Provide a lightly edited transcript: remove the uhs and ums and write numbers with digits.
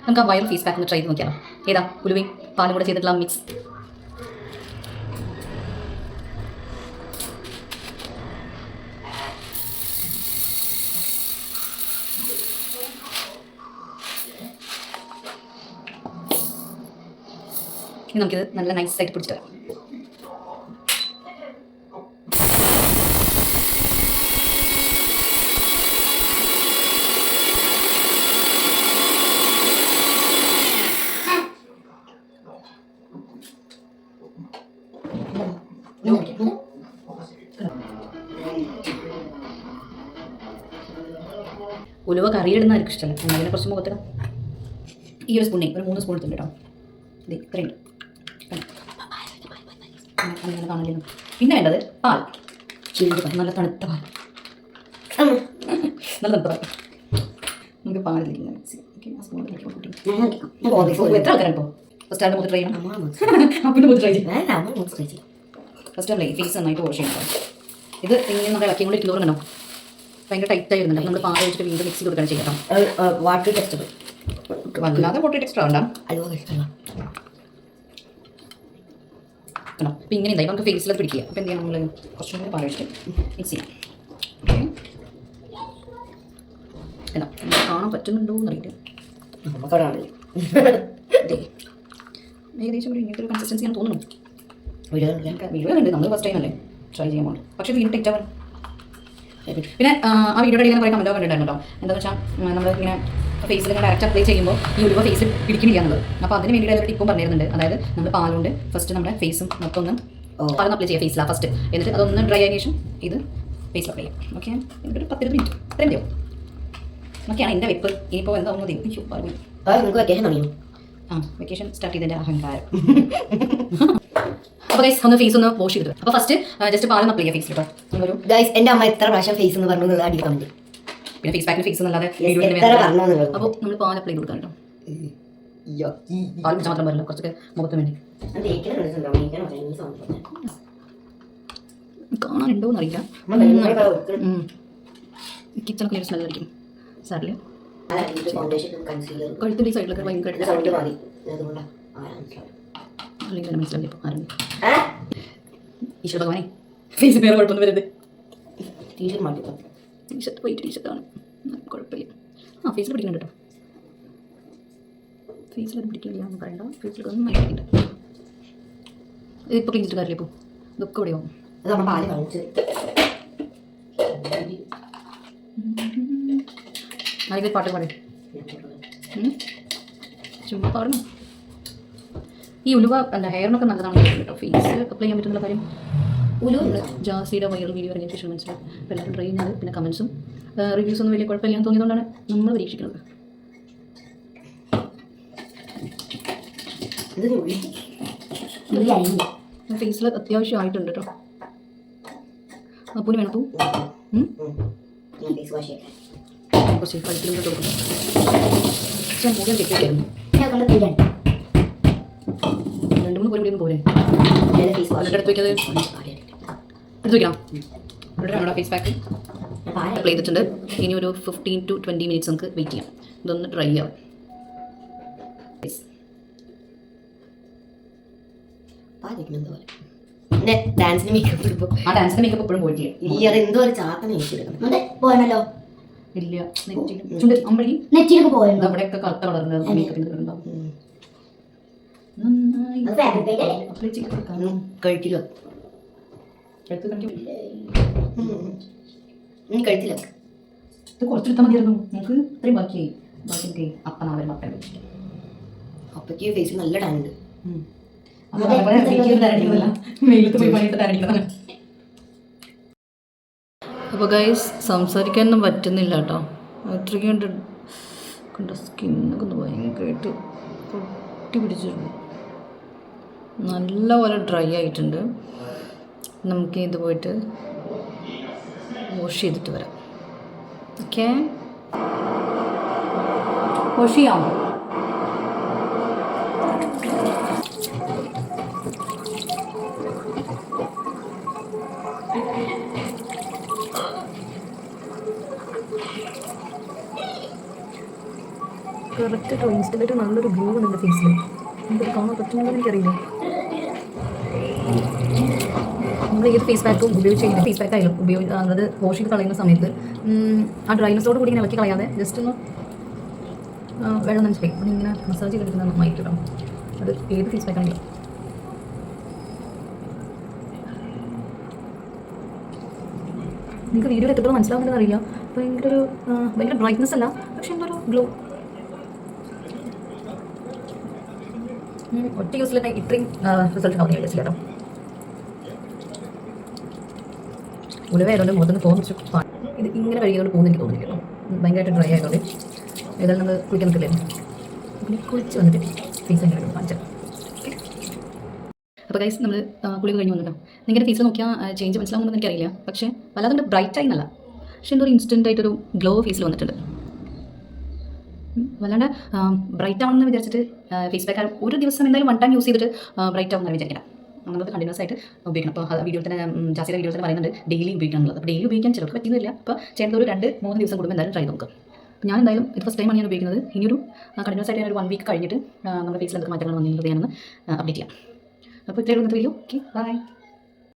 നമുക്ക് ആ viral face pack ഒന്ന് ട്രൈ ചെയ്ത് നോക്കിയാലോ. ഏതാ? ഉലുവയും പാലും കൂടെ ചെയ്തിട്ടുള്ള മിക്സ്. ഇനി നമുക്കിത് നല്ല നൈസായിട്ട് പിടിച്ചിട്ട് വരാം. ഉലുവ കറിയിടുന്ന ആർക്കും ഇഷ്ടമല്ല. അതിനെ കുറച്ച് മുഖത്തിടാം. ഈ ഒരു സ്പൂണേ ഒരു 3 സ്പൂൺ എടുത്തിട്ടുണ്ട് കേട്ടോ. ഇത് ഇത്രയുണ്ട്. അങ്ങനെ കാണില്ല. പിന്നെ വേണ്ടത് പാൽ. നല്ല തണുത്ത പാൽ. നല്ല തണുത്ത പാൽ. നമുക്ക് പാലിലേക്ക് മിക്സ് ചെയ്യാം. എത്ര ആൾക്കാരാണ് ഇപ്പോൾ ഫസ്റ്റ് ആയിട്ട് ട്രൈ ചെയ്യണം? അപ്പം ട്രൈ ചെയ്യും. ഫസ്റ്റ് അല്ലേ ഫേസ് നന്നായിട്ട് വാഷ് ചെയ്യണം. ഇത് ഇങ്ങനെ നമ്മൾ ഇളക്കി കൊണ്ട് ഇരിക്കുന്നവർ കണ്ടോ ഭയങ്കര ടൈറ്റ് ആയിരുന്നുണ്ട്. നമ്മൾ പാൽ വെച്ചിട്ട് വീണ്ടും മിക്സ് കൊടുക്കാൻ ചെയ്യാം. വാട്ടർ ടെക്സ്റ്റർ വല്ലാതെ വാട്ടർ ടെക്സ്റ്റർ ആവണ്ട. കണ്ടോ അപ്പം ഇങ്ങനെ എന്തായി നമുക്ക് ഫേസിലത് പിടിക്കുക. അപ്പോൾ എന്ത് ചെയ്യാം, നമ്മൾ കുറച്ചും കൂടി പാൽ വെച്ചിട്ട് മിക്സ് ചെയ്യാം. എന്താ കാണാൻ പറ്റുന്നുണ്ടോ എന്നറിയില്ല. ഏകദേശം ഒരു ഇങ്ങനത്തെ ഒരു കൺസിസ്റ്റൻസി ഞാൻ തോന്നുന്നു. വീഡിയോ ഉണ്ട്, നമ്മൾ ഫസ്റ്റ് ടൈം അല്ലേ ട്രൈ ചെയ്യാൻ പോകുന്നത്. പക്ഷേ വീണ്ടും ടൈറ്റ് ആവാൻ. പിന്നെ ആ വീഡിയോയുടെ ഇങ്ങനെ കുറേ കമൻറ്റോ കണ്ടിട്ടുണ്ടായിരുന്നു കേട്ടോ. എന്താണെന്ന് വെച്ചാൽ നമ്മൾ ഇങ്ങനെ ഫേസിൽ ഇങ്ങനെ ഡയറക്റ്റ് അപ്ലൈ ചെയ്യുമ്പോൾ ഈ ഉലുവ ഫേസിൽ പിടിക്കുന്നില്ല എന്നുള്ളത്. അപ്പോൾ അതിന് വേണ്ടിയിട്ട് അതിൽ ടിപ്പും പറഞ്ഞിരുന്നുണ്ട്. അതായത് നമ്മൾ പാലുകൊണ്ട് ഫസ്റ്റ് നമ്മുടെ ഫേസും മൊത്തം ഒന്ന് പാലൊന്ന് അപ്ലൈ ചെയ്യുക ഫേസിലാണ് ഫസ്റ്റ്. എന്നിട്ട് അതൊന്ന് ഡ്രൈ ആയതിനു ശേഷം ഇത് ഫേസിൽ അപ്ലൈ ചെയ്യാം. ഓക്കെ, എന്നിട്ടൊരു 10-20 മിനിറ്റ് ഇത്രയും മതിയോ? ഓക്കെയാണ് എൻ്റെ വെപ്പ്. ഇനിയിപ്പോൾ എന്താ ഒന്നും പറഞ്ഞു. വെക്കേഷൻ സ്റ്റാർട്ട് ചെയ്തതിൻ്റെ അഹങ്കാരം. അപ്പോൾ ഗൈസ് ഒന്ന് ഫേസ് ഒന്ന് വാഷ് ചെയ്തിട്ട്. അപ്പോൾ ഫസ്റ്റ് ജസ്റ്റ് പാലൊന്ന് അപ്ലൈ ചെയ്യാം ഫേസിൽ കേട്ടോ. ഒരു ഗൈസ് എൻ്റെ അമ്മ എത്ര പ്രാവശ്യം ഫേസ് എന്ന് പറഞ്ഞു അടി കമന്റ്. പിന്നെ ഫേസ് പാക്കിൽ ഫേസ് എന്നല്ലാതെ അപ്പോൾ നമ്മൾ പാൽ അപ്ലൈ കൊടുക്കാം കേട്ടോ. പാൽ കുടിച്ചാൽ മാത്രം പറയില്ല, കുറച്ചൊക്കെ മുഖത്ത് വേണ്ടി. കാണാനുണ്ടോ എന്നറിയില്ല. കിച്ചണൊക്കെ ഒരു സ്മെൽ അടിക്കും സാറില്. കഴുത്തിൻ്റെ ഈ സൈഡിലൊക്കെ ഭയങ്കര അല്ലെങ്കിൽ മനസ്സിലായി. ഇപ്പോൾ ആരും ഈശ്വര ഭഗവാനെ ഫേസ് വേറെ കുഴപ്പമൊന്നും വരരുത്. ടീഷർട്ട് വൈറ്റ് ടീഷർട്ടാണ്, കുഴപ്പമില്ല. ആ ഫേസിൽ പിടിക്കുന്നുണ്ട് കേട്ടോ. ഫേസിലത് പിടിക്കില്ല എന്ന് പറയണ്ട. ഫേസിലൊക്കെ ഒന്നും മരിക്കുന്നുണ്ട്. ഇതിപ്പോൾ ക്ലീൻ കാര്യമില്ല. ഇപ്പോൾ ഇതൊക്കെ ഇവിടെ ആവും. ആരെങ്കിലും പാട്ട് പാടി ചുമ്മാ പാടണം. ഈ ഉലുവ അല്ല ഹെയറിനൊക്കെ നല്ലതാണ് കേട്ടോ. ഫേസ് അപ്ലൈ ചെയ്യാൻ പറ്റുന്ന കാര്യം ഉലുവ ജാസിയുടെ വൈറൽ വീഡിയോ ഇറങ്ങിയ ശേഷം മനസ്സിലായി. അപ്പോൾ എല്ലാവരും ട്രൈ ചെയ്യുന്നത്. പിന്നെ കമൻസും റിവ്യൂസൊന്നും വലിയ കുഴപ്പമില്ലാന്ന് തോന്നിയതുകൊണ്ടാണ് നമ്മൾ പരീക്ഷിക്കുന്നത്. ഫേസിൽ അത്യാവശ്യമായിട്ടുണ്ട് കേട്ടോ. അപ്പൂന് വേണം പൂ കുറച്ച് കളിക്കലും കൂടെ കൊടുക്കുന്നു. ഞാൻ കൂടുതൽ ചെക്കായിരുന്നു. 2-3 പൊടി പോരെ എടുത്ത് വയ്ക്കാതെ എടുത്ത് വയ്ക്കണം. ഇവിടെ നമ്മുടെ ഫേസ് പാക്ക് അപ്ലൈ ചെയ്തിട്ടുണ്ട്. ഇനി ഒരു 15 to 20 മിനിറ്റ്സ് നമുക്ക് വെയിറ്റ് ചെയ്യാം. ഇതൊന്ന് ഡ്രൈ ആവും. ഡാൻസിന് മേക്കപ്പ് എപ്പോഴും പോയിട്ടില്ല. അതെന്തോ ഒരു ചാത്തനെ പോകാനല്ലോ. ഇല്ല ചുണ്ട് അമ്പഴി നെറ്റിയിലൊക്കെ പോയത് അവിടെയൊക്കെ കറുത്ത കളറിൻ്റെ മേക്കപ്പിൻ്റെ ഉണ്ടാവും. കഴിക്കില്ല കഴിച്ചില്ല. ഇത് കുറച്ചെടുത്താൽ മതിയായിരുന്നു. നമുക്ക് ഇത്രയും ബാക്കിയായി. ബാക്കി അപ്പനാവരും അപ്പൻ അപ്പയ്ക്ക് ഫേസിൽ നല്ല ടാനുണ്ട്. വെയിലത്ത് പോയി പണിയിട്ട് തരണിക്കുന്നതാണ്. അപ്പോൾ ഗൈസ് സംസാരിക്കാനൊന്നും പറ്റുന്നില്ല കേട്ടോ. അത്രയ്ക്ക് കണ്ട സ്കിന്നൊക്കെ ഒന്ന് ഭയങ്കരമായിട്ട് പൊട്ടി പിടിച്ചിട്ടുണ്ട്. നല്ലപോലെ ഡ്രൈ ആയിട്ടുണ്ട്. നമുക്ക് ഇത് പോയിട്ട് വാഷ് ചെയ്തിട്ട് വരാം. ഓക്കെ, വാഷ് ചെയ്യാം. കറക്റ്റ് ഇൻസ്റ്റൻ്റായിട്ട് നല്ലൊരു ഗ്ലോ ഉണ്ട് എൻ്റെ ഫേസിൽ. എനിക്കത് കാണാൻ പറ്റുന്നുണ്ടോ എനിക്കറിയില്ല. നമ്മൾ ഈ ഒരു ഫേസ് പാക്കും ഉപയോഗിച്ച് കഴിഞ്ഞാൽ ഫേസ് പാക്ക് ആയാലും അതായത് വാഷ് ചെയ്ത് കളയുന്ന സമയത്ത് ആ ഡ്രൈനസോട് കൂടി ഇങ്ങനെ ഇളക്കി കളയാതെ ജസ്റ്റ് ഒന്ന് വെള്ളം നനച്ച് പോയി ഇങ്ങനെ മസാജ് ചെയ്തെടുക്കുന്നത് നന്നായിട്ട് കേട്ടോ. അത് ഏത് ഫേസ് പാക്ക് ആണെങ്കിലും. നിങ്ങൾക്ക് വീഡിയോയിൽ എത്രത്തോളം മനസ്സിലാവുന്നതെന്ന് അറിയില്ല. ഭയങ്കര ബ്രൈറ്റ്നസ് അല്ല, പക്ഷെ എന്തൊരു ഗ്ലോ. ഒറ്റ യൂസിൽ തന്നെ ഇത്രയും റിസൾട്ട് ആവുന്ന വിചാരിച്ചില്ല കേട്ടോ. ഉലവായതുകൊണ്ട് മുഖത്തുനിന്ന് തോന്നിച്ചു ഇത് ഇങ്ങനെ കഴിയുന്നതുകൊണ്ട് പോകുന്ന എനിക്ക് തോന്നില്ല കേട്ടോ. ഭയങ്കരമായിട്ട് ഡ്രൈ ആയതുകൊണ്ട് ഏതായാലും നമ്മൾ കുളിക്കാൻ നിൽക്കില്ലായിരുന്നു. പിന്നെ കുളിച്ച് വന്നിട്ട് ഫേസ് എങ്ങനെ കാണിച്ചാൽ. അപ്പോൾ ഗൈസ് നമ്മൾ കുളി കഴിഞ്ഞ് വന്നിട്ടോ. നിങ്ങളുടെ ഫേസിൽ നോക്കിയാൽ ചേഞ്ച് മനസ്സിലാവുമെന്ന് എനിക്കറിയില്ല. പക്ഷേ വല്ലാതെ ബ്രൈറ്റ് ആയി എന്നല്ല, പക്ഷേ എന്തോ ഒരു ഇൻസ്റ്റൻ്റ് ആയിട്ടൊരു ഗ്ലോ ഫേസിൽ വന്നിട്ടുണ്ട്. വല്ലാണ്ട് ബ്രൈറ്റ് ആവണമെന്ന് വിചാരിച്ചിട്ട് ഫേസ് പാക്ക് ഒരു ദിവസം എന്തായാലും 1 ടൈം യൂസ് ചെയ്തിട്ട് ബ്രൈറ്റ് ആവുമെന്ന് വിചാരിക്കണം. നമ്മളത് കണ്ടിന്യൂസ് ആയിട്ട് ഉപയോഗിക്കണം. അപ്പോൾ വീഡിയോ തന്നെ ജാസിയുടെ വീഡിയോ തന്നെ പറയുന്നുണ്ട് ഡെയിലി ഉപയോഗിക്കണം എന്നുള്ളത്. അപ്പോൾ ഡെയിലി ഉപയോഗിക്കാൻ ചിലർക്ക് പറ്റുന്നില്ല. അപ്പോൾ ചെയ്യുന്നത് ഒരു 2-3 ദിവസം കൂടുമ്പോൾ എന്തായാലും ട്രൈ നോക്കാം. ഞാൻ എന്തായാലും ഇത് ഫസ്റ്റ് ടൈമാണ് ഞാൻ ഉപയോഗിക്കുന്നത്. ഇനിയൊരു കണ്ടിന്യൂസ് ആയിട്ട് ഞാനൊരു 1 വീക്ക് കഴിഞ്ഞിട്ട് നമ്മുടെ ഫേസിൽ എന്തൊക്കെ മാറ്റങ്ങൾ വന്നിട്ടുള്ളത് ഞാനൊന്ന് അപ്ഡേറ്റ് ചെയ്യാം. അപ്പോൾ ഇത്രയും ഇന്നത്തെ വീഡിയോ. Okay, by.